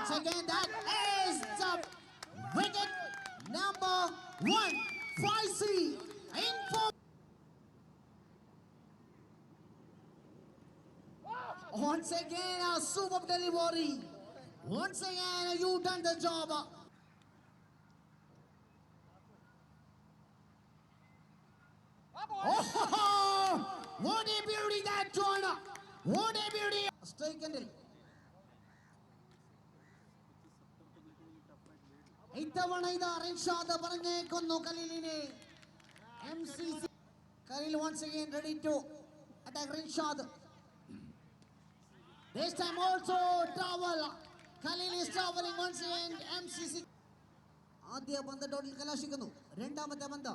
Once again, that is the wicket number 1. 5C. Once again, a superb delivery. Once again, you done the job. Oh, what a beauty that one. What a beauty. Strike and ഇത്തവണ ഇത് Rinshad പറഞ്ഞേക്കുന്നു ഖലീലിനെ. MCC Khalil once again ready to attack Rinshad. This time also travel. Khalil is traveling once again. MCC ആദ്യ പന്ത് ഡോട്ടിൽ കലാശിക്കുന്നു. രണ്ടാമത്തെ പന്ത്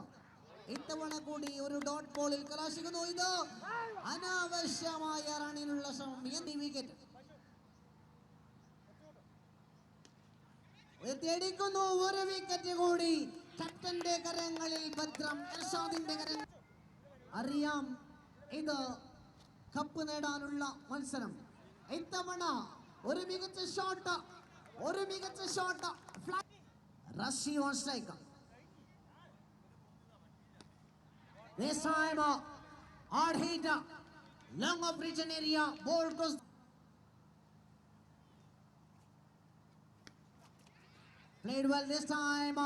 ഇത്തവണ കൂടി ഒരു dot ബോളിൽ കലാശിക്കുന്നു. ഇത് അനാവശ്യമായ റണ്ണിനുള്ള ശ്രമം. വിക്കറ്റ് ഉയർത്തിയടിക്കുന്നു. ഒരു വിക്കറ്റ് കൂടി ക്യാപ്റ്റന്റെ കരങ്ങളിൽ ഭദ്രം. ഇർഷാദിന്റെ കരങ്ങൾ. അറിയാം ഇത് കപ്പ് നേടാനുള്ള മത്സരം. ഇത്തവണ ഒരു മികച്ച shot. Rashi on strike. This time hard hit, long of region area, ball goes. Played well this time.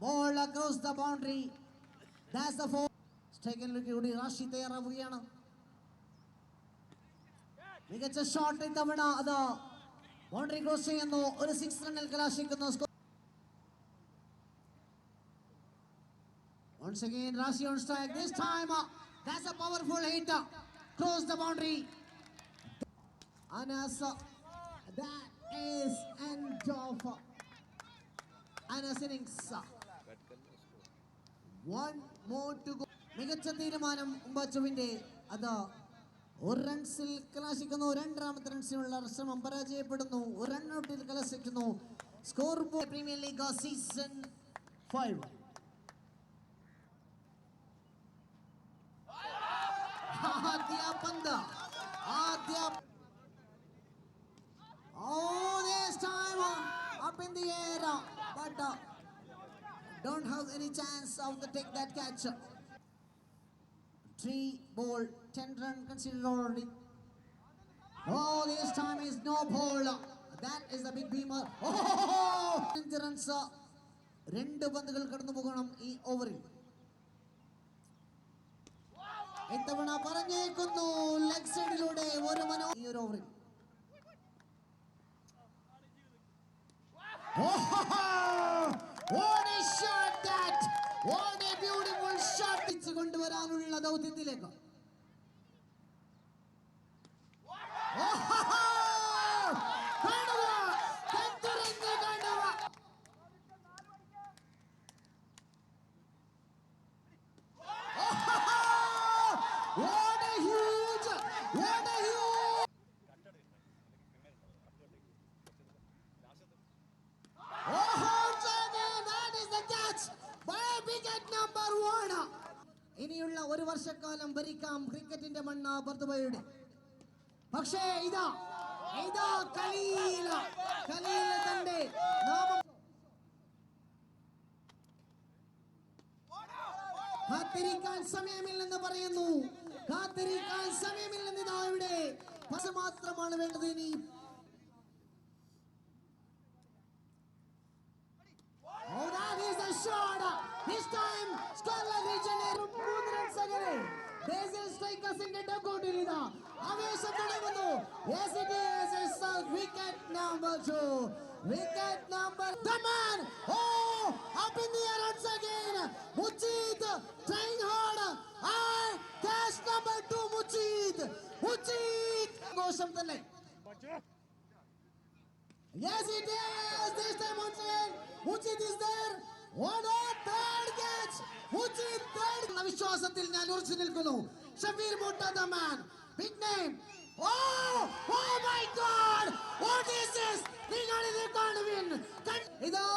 Ball across the boundary. That's the four. Taken look at Rashi തയ്യാറാവുകയാണ്. മികച്ച ഷോട്ട് ഇത്തവണ അത് boundary cross ചെയ്യുന്നു. ഒരു 6 റണ്ണിൽ കലാശിക്കുന്നു. Once again, Rashi on strike. This time, that's a powerful hit. Close the boundary. Anas, that is end of Anas innings. One more to go. മികച്ച തീരുമാനം ഉമ്പാച്ചുവിന്റെ. അത് ഒരു റൺസിൽ കലാശിക്കുന്നു. രണ്ടാമത്തെ റൺസിനുള്ള ശ്രമം പരാജയപ്പെടുന്നു. ഒരു റൺഔട്ടിൽ കലാശിക്കുന്നു. Score board premier league season 5. Oh, this time up in the air, but don't have any chance of the take that catch. 3 ball, 10 run considered already. Oh, this time is no ball. That is a big beamer. Oh, 5 runs. 2 പന്തുകൾ കടന്നു പോകണം ഈ ഓവറിൽ. ഇത്തവണ പറഞ്ഞേക്കുന്നു leg സൈഡിലൂടെ ഒരു മനോ ഈ ഒരു ഓവറിൽ. What a shot that! What a beautiful shot! തിരിച്ചു കൊണ്ടുവരാനുള്ള ദൗത്യത്തിലേക്ക്. ഇനിയുള്ള ഒരു വർഷക്കാലം ഭരിക്കാം ക്രിക്കറ്റിന്റെ മണ്ണ് ബർദുബയുടെ. പക്ഷേ ഇതാ ഖലീൽ തന്റെ നാമം. കാത്തിരിക്കാൻ സമയമില്ലെന്ന് പറയുന്നു. കാത്തിരിക്കാൻ സമയമില്ലെന്ന് ഇതാ ഇവിടെ. പക്ഷെ മാത്രമാണ് വേണ്ടത് ഇനി. Oh, that is a shot. This time, Scarlet Legionnaire 3 runs agare. Basil strikers in the dugout ilida. Avesham തുടങ്ങുന്നു. Yes, it is. It's a wicket number 2. Wicket number. The man. Oh, up in the air once again. Mujid trying hard. Catch number 2, Mujid. Gosham തന്നെ. Yes, it is. This time once again, Mujid is there. Third catch. Mujid third. വിശ്വാസത്തിൽ ഞാൻ ഉറച്ചു നിൽക്കുന്നു. ഷബീർ മുട്ട the man. Big name. Oh my God. What is this? നിങ്ങൾ ഇത് കാണുവിൻ. ഇതാ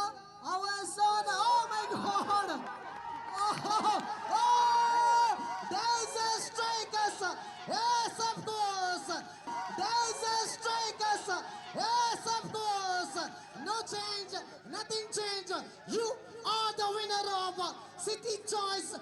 അവസാന. Oh my God. There's a strikers. Yes, of course. There's a strikers. Yes, of course. change, nothing change. You are the winner of City Choice.